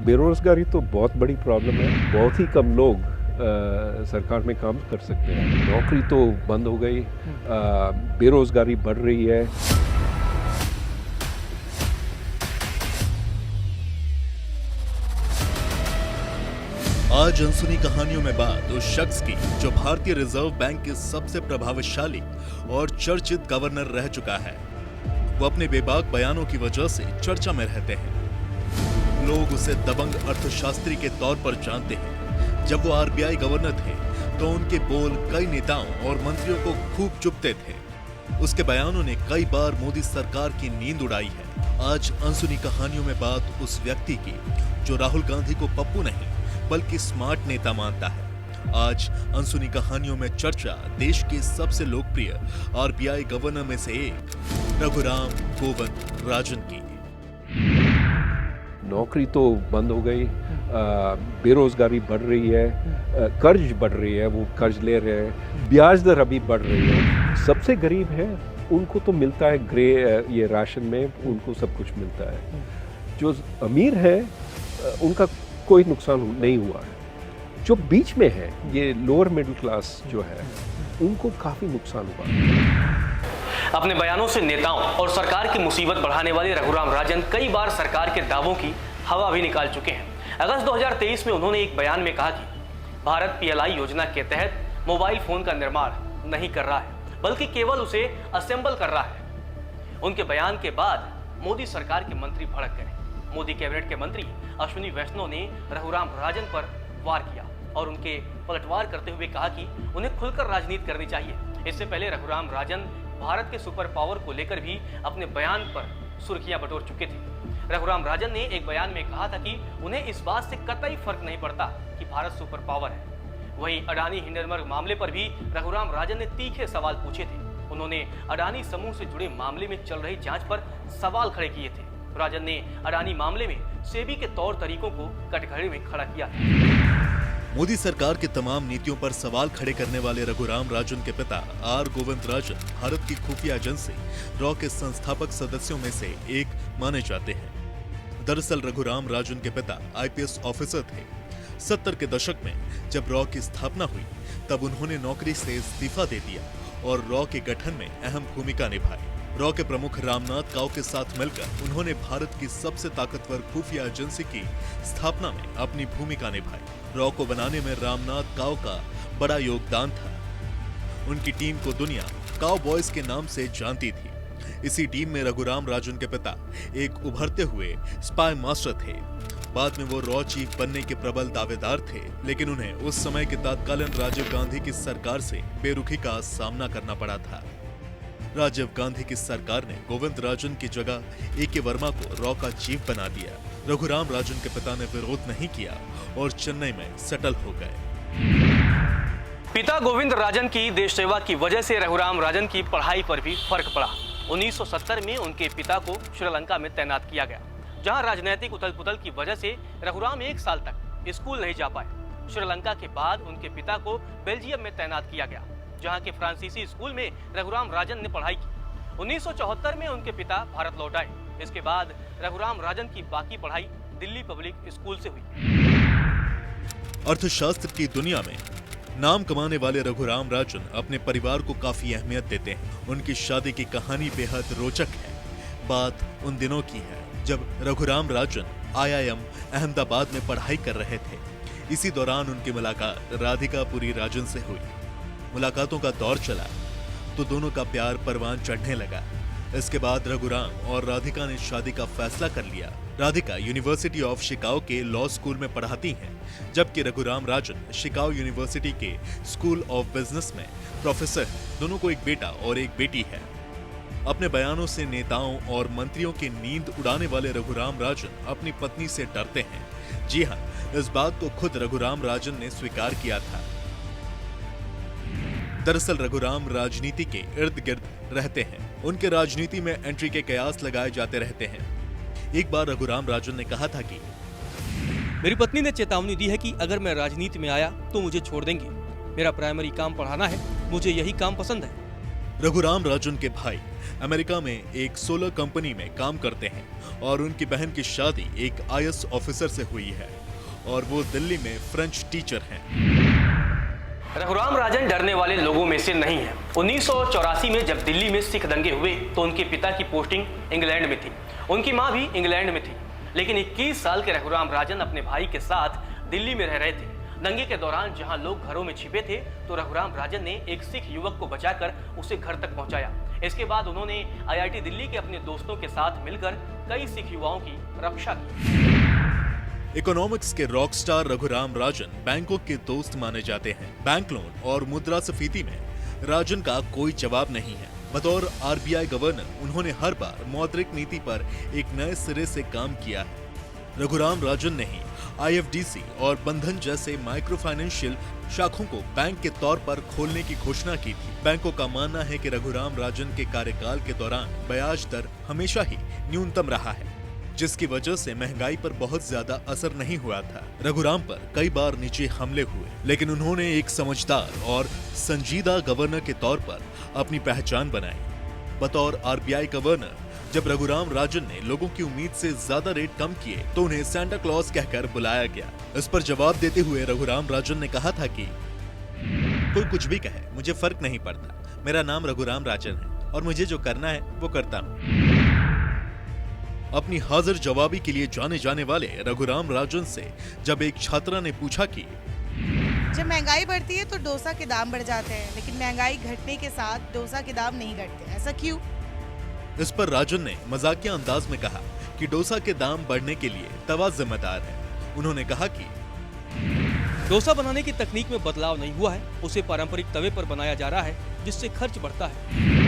बेरोज़गारी तो बहुत बड़ी प्रॉब्लम है। बहुत ही कम लोग सरकार में काम कर सकते हैं। नौकरी तो बंद हो गई, बेरोज़गारी बढ़ रही है। आज अनसुनी कहानियों में बात उस शख्स की जो भारतीय रिजर्व बैंक के सबसे प्रभावशाली और चर्चित गवर्नर रह चुका है। वो अपने बेबाक बयानों की वजह से चर्चा में रहते हैं। लोग उसे दबंग अर्थशास्त्री के तौर पर जानते हैं। जब वो आरबीआई गवर्नर थे तो उनके बोल कई नेताओं और मंत्रियों को खूब चुभते थे। उसके बयानों ने कई बार मोदी सरकार की नींद उड़ाई है। आज अनसुनी कहानियों में बात उस व्यक्ति की जो राहुल गांधी को पप्पू नहीं बल्कि स्मार्ट नेता मानता है। आज अनसुनी कहानियों में चर्चा देश के सबसे लोकप्रिय आरबीआई गवर्नर में से एक रघुराम गोविंद राजन की। नौकरी तो बंद हो गई, बेरोज़गारी बढ़ रही है, कर्ज बढ़ रही है, वो कर्ज ले रहे हैं, ब्याज दर अभी बढ़ रही है। सबसे गरीब है उनको तो मिलता है ये राशन में, उनको सब कुछ मिलता है। जो अमीर है उनका कोई नुकसान नहीं हुआ है। जो बीच में है, ये लोअर मिडिल क्लास जो है, उनको काफ़ी नुकसान हुआ है। अपने बयानों से नेताओं और सरकार की मुसीबत बढ़ाने वाले रघुराम राजन कई बार सरकार के दावों की हवा भी निकाल चुके हैं। अगस्त 2023 में उन्होंने एक बयान में कहा कि भारत पीएलआई योजना के तहत मोबाइल फोन का निर्माण नहीं कर रहा है बल्कि केवल उसे असेंबल कर रहा है। उनके बयान के बाद मोदी सरकार के मंत्री भड़क गए। मोदी कैबिनेट के मंत्री अश्विनी वैष्णव ने रघुराम राजन पर वार किया और उनके पलटवार करते हुए कहा कि उन्हें खुलकर राजनीति करनी चाहिए। इससे पहले रघुराम राजन भारत के सुपर पावर को लेकर भी अपने बयान पर सुर्खियां बटोर चुके थे। रघुराम राजन ने एक बयान में कहा था कि उन्हें इस बात से कतई फर्क नहीं पड़ता कि भारत सुपर पावर है। वहीं अडानी हिंडनबर्ग मामले पर भी रघुराम राजन ने तीखे सवाल पूछे थे। उन्होंने अडानी समूह से जुड़े मामले में चल रही जांच पर सवाल खड़े किए थे। राजन ने अडानी मामले में सेबी के तौर तरीकों को कटघरे में खड़ा किया। मोदी सरकार की तमाम नीतियों पर सवाल खड़े करने वाले रघुराम राजन के पिता आर गोविंद राजन भारत की खुफिया एजेंसी रॉ के संस्थापक सदस्यों में से एक माने जाते हैं। दरअसल रघुराम राजन के पिता आईपीएस ऑफिसर थे। 70 के दशक में जब रॉ की स्थापना हुई तब उन्होंने नौकरी से इस्तीफा दे दिया और रॉ के गठन में अहम भूमिका निभाई। रॉ के प्रमुख रामनाथ काउ के साथ मिलकर उन्होंने भारत की सबसे ताकतवर खुफिया एजेंसी की स्थापना में अपनी भूमिका निभाई। रॉ को बनाने में रामनाथ काउ का बड़ा योगदान था। उनकी टीम को दुनिया काउ बॉयज के नाम से जानती थी। इसी टीम में रघुराम राजन के पिता एक उभरते हुए स्पाई मास्टर थे। बाद में वो रॉ चीफ बनने के प्रबल दावेदार थे, लेकिन उन्हें उस समय के तत्कालीन राजीव गांधी की सरकार से बेरुखी का सामना करना पड़ा था। राजीव गांधी की सरकार ने गोविंद राजन की जगह ए.के. वर्मा को रॉ का चीफ बना दिया। रघुराम राजन के पिता ने विरोध नहीं किया और चेन्नई में सेटल हो गए। पिता गोविंद राजन की देश सेवा की वजह से रघुराम राजन की पढ़ाई पर भी फर्क पड़ा। 1970 में उनके पिता को श्रीलंका में तैनात किया गया, जहां राजनीतिक उथल-पुथल की वजह से रघुराम 1 साल तक स्कूल नहीं जा पाए। श्रीलंका के बाद उनके पिता को बेल्जियम में तैनात किया गया, जहां के फ्रांसीसी स्कूल में रघुराम राजन ने पढ़ाई की। 1974 में उनके पिता भारत लौट आए। इसके बाद रघुराम राजन की बाकी पढ़ाई दिल्ली पब्लिक स्कूल से हुई। अर्थशास्त्र की दुनिया में नाम कमाने वाले रघुराम राजन अपने परिवार को काफी अहमियत देते हैं। उनकी शादी की कहानी बेहद रोचक है। बात उन दिनों की है जब रघुराम राजन IIM अहमदाबाद में पढ़ाई कर रहे थे। इसी दौरान उनकी मुलाकात राधिका पुरी राजन से हुई। मुलाकातों का दौर चला तो दोनों का प्यार परवान चढ़ने लगा। इसके बाद रघुराम और राधिका ने शादी का फैसला कर लिया। राधिका यूनिवर्सिटी ऑफ शिकागो के लॉ स्कूल में पढ़ाती हैं, जबकि रघुराम राजन शिकागो यूनिवर्सिटी के स्कूल ऑफ बिजनेस में प्रोफेसर हैं। दोनों को एक बेटा और एक बेटी है। अपने बयानों से नेताओं और मंत्रियों की नींद उड़ाने वाले रघुराम राजन अपनी पत्नी से डरते हैं। जी हां, इस बात को खुद रघुराम राजन ने स्वीकार किया था। दरअसल रघुराम राजनीति के इर्द गिर्द रहते हैं। उनके राजनीति में एंट्री के कयास लगाए जाते रहते हैं। एक बार रघुराम राजन ने कहा था कि मेरी पत्नी ने चेतावनी दी है कि अगर मैं राजनीति में आया तो मुझे छोड़ देंगे। मेरा प्राइमरी काम पढ़ाना है, मुझे यही काम पसंद है। रघुराम राजन के भाई अमेरिका में एक सोलर कंपनी में काम करते हैं और उनकी बहन की शादी एक आईएएस ऑफिसर से हुई है और वो दिल्ली में फ्रेंच टीचर हैं। रघुराम राजन डरने वाले लोगों में से नहीं है। 1984 में जब दिल्ली में सिख दंगे हुए तो उनके पिता की पोस्टिंग इंग्लैंड में थी, उनकी मां भी इंग्लैंड में थी, लेकिन 21 साल के रघुराम राजन अपने भाई के साथ दिल्ली में रह रहे थे। दंगे के दौरान जहां लोग घरों में छिपे थे तो रघुराम राजन ने एक सिख युवक को बचाकर उसे घर तक पहुंचाया। इसके बाद उन्होंने आईआईटी दिल्ली के अपने दोस्तों के साथ मिलकर कई सिख युवाओं की रक्षा की। इकोनॉमिक्स के रॉकस्टार रघुराम राजन बैंकों के दोस्त माने जाते हैं। बैंक लोन और मुद्रास्फीति में राजन का कोई जवाब नहीं है। बतौर आरबीआई गवर्नर उन्होंने हर बार मौद्रिक नीति पर एक नए सिरे से काम किया है। रघुराम राजन ने ही आईएफडीसी और बंधन जैसे माइक्रो फाइनेंशियल शाखों को बैंक के तौर पर खोलने की घोषणा की थी। बैंकों का मानना है कि रघुराम राजन के कार्यकाल के दौरान ब्याज दर हमेशा ही न्यूनतम रहा है, जिसकी वजह से महंगाई पर बहुत ज्यादा असर नहीं हुआ था। रघुराम पर कई बार निजी हमले हुए, लेकिन उन्होंने एक समझदार और संजीदा गवर्नर के तौर पर अपनी पहचान बनाई। बतौर आरबीआई गवर्नर जब रघुराम राजन ने लोगों की उम्मीद से ज्यादा रेट कम किए तो उन्हें सेंटा क्लॉज कहकर बुलाया गया। इस पर जवाब देते हुए रघुराम राजन ने कहा था कि कोई कुछ भी कहे, मुझे फर्क नहीं पड़ता, मेरा नाम रघुराम राजन है और मुझे जो करना है वो करता हूँ। अपनी हाजिर जवाबी के लिए जाने जाने वाले रघुराम राजन से जब एक छात्रा ने पूछा कि जब महंगाई बढ़ती है तो डोसा के दाम बढ़ जाते हैं, लेकिन महंगाई घटने के साथ डोसा के दाम नहीं घटते, ऐसा क्यों? इस पर राजन ने मजाकिया अंदाज में कहा कि डोसा के दाम बढ़ने के लिए तवा जिम्मेदार है। उन्होंने कहा कि डोसा बनाने की तकनीक में बदलाव नहीं हुआ है, उसे पारंपरिक तवे पर बनाया जा रहा है, जिससे खर्च बढ़ता है।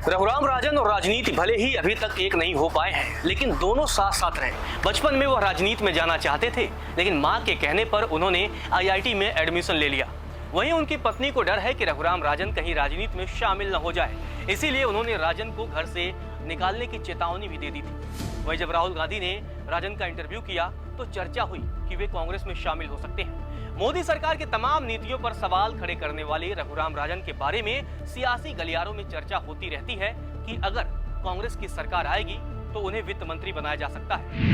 रघुराम राजन और राजनीति भले ही अभी तक एक नहीं हो पाए हैं, लेकिन दोनों साथ साथ रहे। बचपन में वह राजनीति में जाना चाहते थे, लेकिन मां के कहने पर उन्होंने आईआईटी में एडमिशन ले लिया। वहीं उनकी पत्नी को डर है कि रघुराम राजन कहीं राजनीति में शामिल न हो जाए, इसीलिए उन्होंने राजन को घर से निकालने की चेतावनी भी दे दी थी। वहीं जब राहुल गांधी ने राजन का इंटरव्यू किया तो चर्चा हुई कि वे कांग्रेस में शामिल हो सकते हैं। मोदी सरकार की तमाम नीतियों पर सवाल खड़े करने वाले रघुराम राजन के बारे में सियासी गलियारों में चर्चा होती रहती है कि अगर कांग्रेस की सरकार आएगी तो उन्हें वित्त मंत्री बनाया जा सकता है।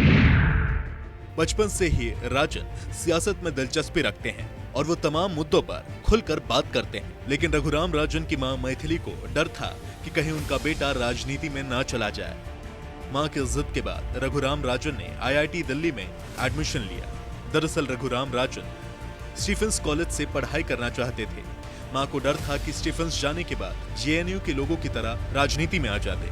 बचपन से ही राजन सियासत में दिलचस्पी रखते हैं और वो तमाम मुद्दों पर खुलकर बात करते हैं, लेकिन रघुराम राजन की मां मैथिली को डर था कि कहीं उनका बेटा राजनीति में ना चला जाए। मां की जिद के बाद रघुराम राजन ने आईआईटी दिल्ली में एडमिशन लिया। दरअसल रघुराम राजन स्टीफेंस कॉलेज से पढ़ाई करना चाहते थे। मां को डर था कि स्टीफेंस जाने के बाद जेएनयू के लोगों की तरह राजनीति में आ जाते।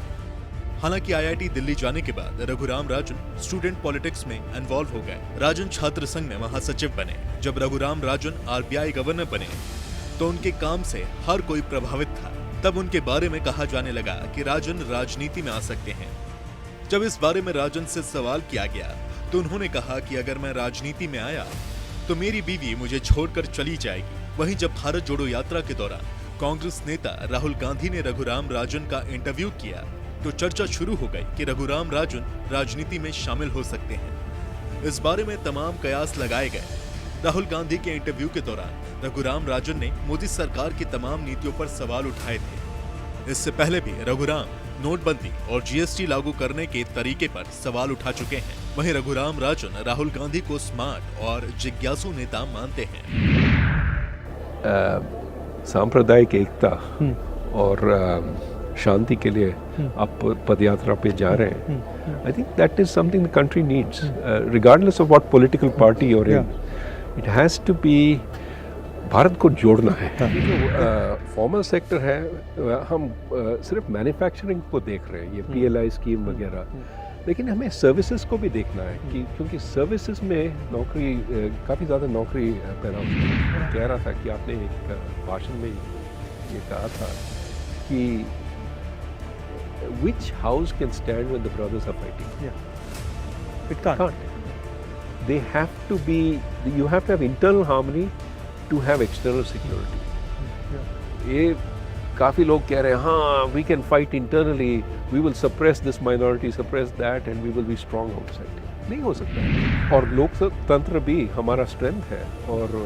हालांकि आईआईटी दिल्ली जाने के बाद रघुराम राजन स्टूडेंट पॉलिटिक्स में इन्वॉल्व हो गए। राजन छात्र संघ में महासचिव बने। जब रघुराम राजन आरबीआई गवर्नर बने तो उनके काम से हर कोई प्रभावित था। तब उनके बारे में कहा जाने लगा कि राजन राजनीति में आ सकते हैं। जब इस बारे में राजन से सवाल किया गया तो उन्होंने कहा कि अगर मैं राजनीति में आया तो मेरी बीवी मुझे छोड़कर चली जाएगी। वहीं जब भारत जोड़ो यात्रा के दौरान कांग्रेस नेता राहुल गांधी ने रघुराम राजन का इंटरव्यू किया तो चर्चा शुरू हो गई कि रघुराम राजन राजनीति में शामिल हो सकते हैं। इस बारे में तमाम कयास लगाए गए। राहुल गांधी के इंटरव्यू के दौरान रघुराम राजन ने मोदी सरकार की तमाम नीतियों पर सवाल उठाए थे। इससे पहले भी रघुराम नोटबंदी और जीएसटी लागू करने के तरीके पर सवाल उठा चुके हैं। वहीं रघुराम राजन राहुल गांधी को स्मार्ट और जिज्ञासु नेता मानते हैं। सांप्रदायिक एकता और शांति के लिए आप पदयात्रा पे जा रहे हैं। I think that is something the country needs, regardless of what political party or it has to be. Bharat को जोड़ना है। ये जो फॉर्मल सेक्टर है, हम सिर्फ मैन्युफैक्चरिंग को देख रहे हैं, ये पीएलआई स्कीम वगैरह, लेकिन हमें सर्विसेज को भी देखना है कि क्योंकि सर्विसेज में नौकरी काफ़ी ज़्यादा नौकरी पैदा होती है। कह रहा था कि आपने एक भाषण में ये कहा था कि which house can stand when the brothers are fighting? It can't. They have to be, you have to have internal harmony to have external security. ये काफ़ी लोग कह रहे हैं हाँ we can fight internally, we will suppress this minority, suppress that and we will be strong outside. नहीं हो सकता। और लोकतंत्र भी हमारा स्ट्रेंथ है और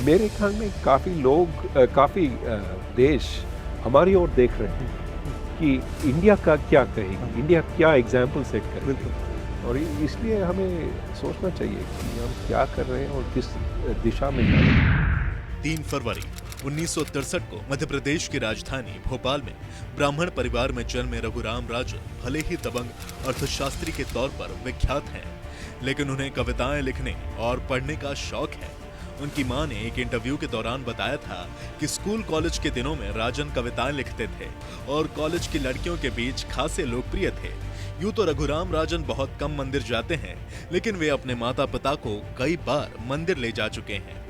मेरे ख्याल में काफ़ी लोग काफ़ी देश हमारी ओर देख रहे हैं कि इंडिया का क्या कहेगी, इंडिया क्या एग्जाम्पल सेट करेगी। और इसलिए हमें सोचना चाहिए कि हम क्या कर रहे हैं और किस दिशा में जा रहे हैं। 3 फरवरी 1963 को मध्य प्रदेश की राजधानी भोपाल में ब्राह्मण परिवार में जन्मे रघुराम राजन भले ही दबंग अर्थशास्त्री के तौर पर विख्यात हैं, लेकिन उन्हें कविताएं लिखने और पढ़ने का शौक है। उनकी मां ने एक इंटरव्यू के दौरान बताया था कि स्कूल कॉलेज के दिनों में राजन कविताएं लिखते थे और कॉलेज की लड़कियों के बीच खासे लोकप्रिय थे। यूं तो रघुराम राजन बहुत कम मंदिर जाते हैं, लेकिन वे अपने माता पिता को कई बार मंदिर ले जा चुके हैं।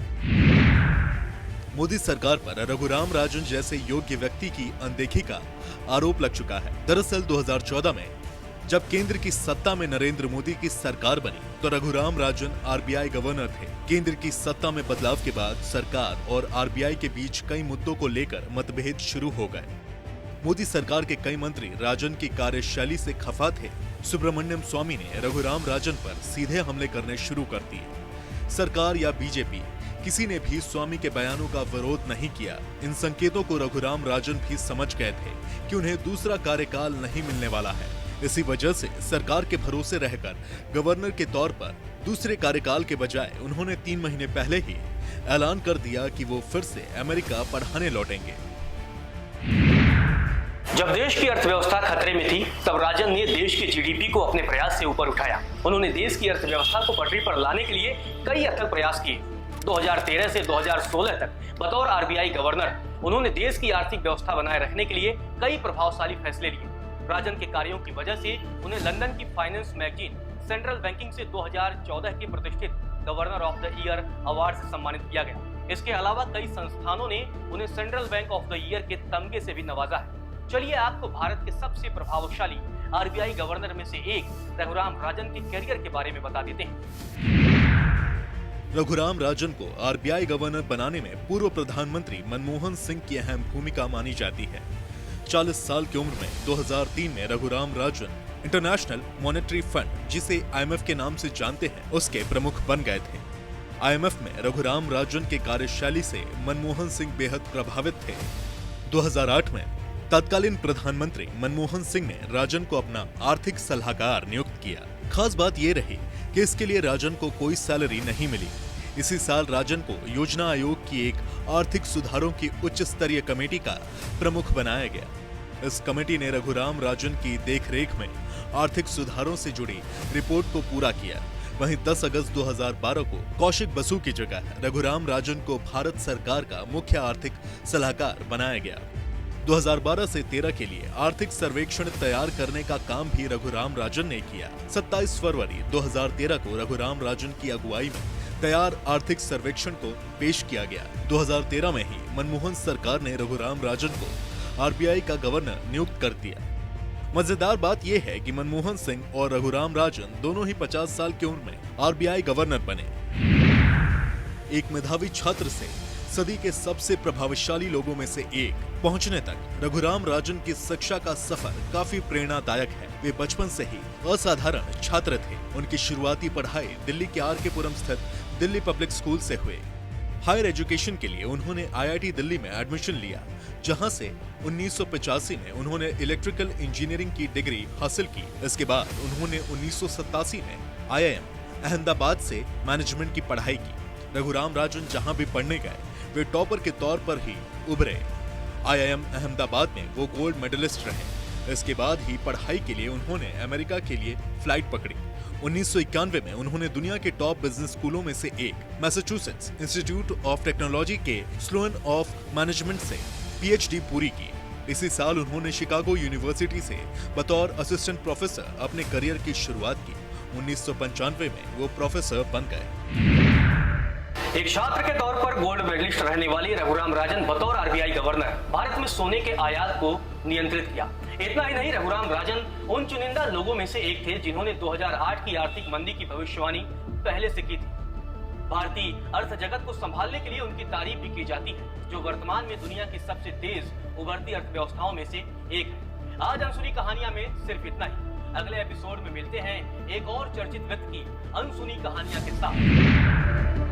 मोदी सरकार पर रघुराम राजन जैसे योग्य व्यक्ति की अनदेखी का आरोप लग चुका है। दरअसल 2014 में जब केंद्र की सत्ता में नरेंद्र मोदी की सरकार बनी तो रघुराम राजन आरबीआई गवर्नर थे। केंद्र की सत्ता में बदलाव के बाद सरकार और आरबीआई के बीच कई मुद्दों को लेकर मतभेद शुरू हो गए। मोदी सरकार के कई मंत्री राजन की कार्यशैली से खफा थे। सुब्रमण्यम स्वामी ने रघुराम राजन पर सीधे हमले करने शुरू कर दिए। सरकार या बीजेपी किसी ने भी स्वामी के बयानों का विरोध नहीं किया। इन संकेतों को रघुराम राजन भी समझ गए थे कि उन्हें दूसरा कार्यकाल नहीं मिलने वाला है। इसी वजह से सरकार के भरोसे रहकर गवर्नर के तौर पर दूसरे कार्यकाल के बजाय उन्होंने 3 महीने पहले ही ऐलान कर दिया कि वो फिर से अमेरिका पढ़ाने लौटेंगे। जब देश की अर्थव्यवस्था खतरे में थी तब राजन ने देश की जीडीपी को अपने प्रयास से ऊपर उठाया। उन्होंने देश की अर्थव्यवस्था को पटरी पर लाने के लिए कई अथक प्रयास किए। 2013 से 2016 तक बतौर आरबीआई गवर्नर उन्होंने देश की आर्थिक व्यवस्था बनाए रखने के लिए कई प्रभावशाली फैसले लिए। राजन के कार्यों की वजह से उन्हें लंदन की फाइनेंस मैगजीन सेंट्रल बैंकिंग से 2014 के प्रतिष्ठित governor of the year award से सम्मानित किया गया। इसके अलावा कई संस्थानों ने उन्हें central bank of the year के तमगे से भी नवाजा है। चलिए आपको भारत के सबसे प्रभावशाली आरबीआई गवर्नर में से एक रघुराम राजन के करियर के बारे में बता देते हैं। रघुराम राजन को आरबीआई गवर्नर बनाने में पूर्व प्रधानमंत्री मनमोहन सिंह की अहम भूमिका मानी जाती है। 40 साल की उम्र में 2003 में Raghuram Rajan international monetary fund, जिसे आईएमएफ के नाम से जानते हैं, उसके प्रमुख बन गए थे। आईएमएफ में रघुराम राजन के कार्यशैली से मनमोहन सिंह बेहद प्रभावित थे। 2008 में तत्कालीन प्रधानमंत्री मनमोहन सिंह ने राजन को अपना आर्थिक सलाहकार नियुक्त किया। खास बात यह रही कि इसके लिए राजन को कोई सैलरी नहीं मिली। इसी साल राजन को योजना आयोग की एक आर्थिक सुधारों की उच्च स्तरीय कमेटी का प्रमुख बनाया गया। इस कमेटी ने रघुराम राजन की देखरेख में आर्थिक सुधारों से जुड़ी रिपोर्ट को पूरा किया। वहीं 10 अगस्त 2012 को कौशिक बसु की जगह रघुराम राजन को भारत सरकार का मुख्य आर्थिक सलाहकार बनाया गया। 2012 से 13 के लिए आर्थिक सर्वेक्षण तैयार करने का काम भी रघुराम राजन ने किया। 27 फरवरी 2013 को रघुराम राजन की अगुवाई में तैयार आर्थिक सर्वेक्षण को पेश किया गया। 2013 में ही मनमोहन सरकार ने रघुराम राजन को आरबीआई का गवर्नर नियुक्त कर दिया। मजेदार बात यह है कि मनमोहन सिंह और रघुराम राजन दोनों ही 50 साल की उम्र में आरबीआई गवर्नर बने। एक मेधावी छात्र से सदी के सबसे प्रभावशाली लोगों में से एक पहुंचने तक रघुराम राजन की शिक्षा का सफर काफी प्रेरणादायक है। वे बचपन से ही असाधारण छात्र थे। उनकी शुरुआती पढ़ाई दिल्ली के आर के पुरम स्थित दिल्ली पब्लिक स्कूल से हुए। हायर एजुकेशन के लिए उन्होंने आईआईटी दिल्ली में एडमिशन लिया, जहां से 1985 में उन्होंने इलेक्ट्रिकल इंजीनियरिंग की डिग्री हासिल की। इसके बाद उन्होंने 1987 में आईआईएम अहमदाबाद से मैनेजमेंट की पढ़ाई की। रघुराम राजन जहां भी पढ़ने गए वे टॉपर के तौर पर ही उभरे। आईआईएम अहमदाबाद में वो गोल्ड मेडलिस्ट रहे। इसके बाद ही पढ़ाई के लिए उन्होंने अमेरिका के लिए फ्लाइट पकड़ी। 1991 में उन्होंने दुनिया के टॉप बिजनेस स्कूलों में से एक मैसाचुसेट्स इंस्टीट्यूट ऑफ टेक्नोलॉजी के स्लोन ऑफ मैनेजमेंट से पीएचडी पूरी की। इसी साल उन्होंने शिकागो यूनिवर्सिटी से बतौर असिस्टेंट प्रोफेसर अपने करियर की शुरुआत की। 1995 में वो प्रोफेसर बन गए। एक छात्र के तौर पर गोल्ड मेडलिस्ट रहने वाले रघुराम राजन बतौर आरबीआई गवर्नर भारत में सोने के आयात को नियंत्रित किया। इतना ही नहीं, रघुराम राजन उन चुनिंदा लोगों में से एक थे जिन्होंने 2008 की आर्थिक मंदी की भविष्यवाणी पहले से की थी। भारतीय अर्थ जगत को संभालने के लिए उनकी तारीफ भी की जाती है, जो वर्तमान में दुनिया की सबसे तेज उभरती अर्थव्यवस्थाओं में से एक है। आज अनसुनी कहानियां में सिर्फ इतना ही। अगले एपिसोड में मिलते हैं एक और चर्चित व्यक्ति की अनसुनी कहानियां के साथ।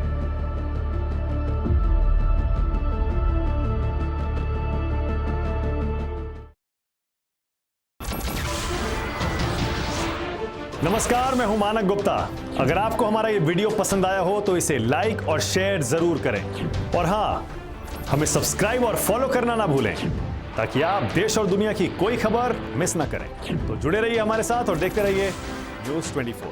नमस्कार, मैं हूं मानक गुप्ता। अगर आपको हमारा ये वीडियो पसंद आया हो तो इसे लाइक और शेयर जरूर करें, और हाँ, हमें सब्सक्राइब और फॉलो करना ना भूलें ताकि आप देश और दुनिया की कोई खबर मिस ना करें। तो जुड़े रहिए हमारे साथ और देखते रहिए News 24।